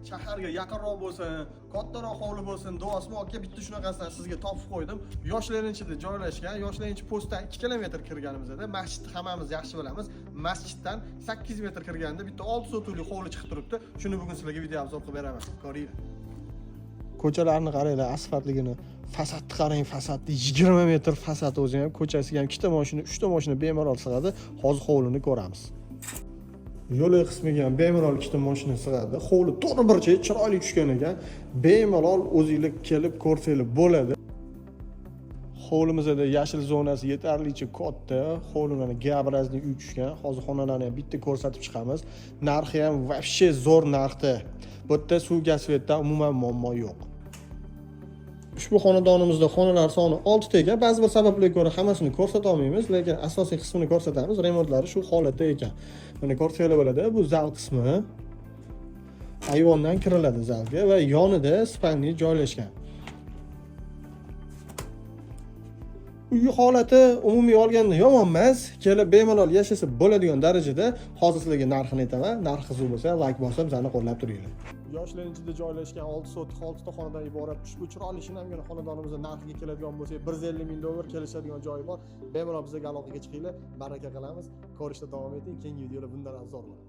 shaharga yaqinroq bo'lsin, kattaroq hovli bo'lsin, duosmoqqa bitta shunaqasidan sizga topib qo'ydim. Yoshlanishida joylashgan, Yoshlanish postdan 2 kilometr kirganimizda masjidni hammamiz yaxshi bilamiz. Masjiddan 8 metr kirganda bitta 6 sotuvli hovli chiqib turibdi. Shuni bugun sizlarga video obzor qilib beraman. Ko'ringlar. Ko'chalarni qaranglar, asfaltligini. Fasadni qarang, fasadni 20 metr fasad o'zi ham, ko'chasiga ham 2 ta mashina, 3 ta mashina bemalol sig'adi. Hozir hovlini ko'ramiz. Yo'lak qismiga ham bemalol 2 ta mashina sig'adi. Hovli to'g'ri bir joy chiroyli tushgan ekan. Bemalol o'zingizlar kelib ko'rsanglar bo'ladi. Hovlimizda yashil zonasi yetarlicha katta. Hovlimizda G-obrazli uy tushgan. Hozir xonalarni ham bitta ko'rsatib chiqamiz. Narxi ham вообще zo'r narxda. Bu yerda suv gaz svetdan umuman muammo yo'q. Ushbu xonadonimizda xonalar soni 6 ta ekan. Ba'zi bir sabablarga ko'ra hammasini ko'rsata olmaymiz, lekin asosiy qismini ko'rsatamiz. Remontlari shu holatda ekan. Mana ko'rsanglar bo'ladi, bu zal qismi. Ayvondan kiriladi zalga va yonida spalni joylashgan. Uy holati umumiy olganda yomon emas, kelib bemalol yashasa bo'ladigan darajada. Hozir sizlarga narxini aytaman. Narxi qiziq bo'lsa, like bosib, bizani qo'llab turinglar. Yoshlanishida joylashgan 6 sotik 6 ta xonadan iborat ushbu chiroyli shinamgina xonadonimizning narxiga keladigan bo'lsa, 150 ming dollar kelishadigan joyi bor. Bemalol bizga aloqaga chiqinglar. Baraka qilamiz. Ko'rishda davom eting. Keyingi videolar bundan afzalroq.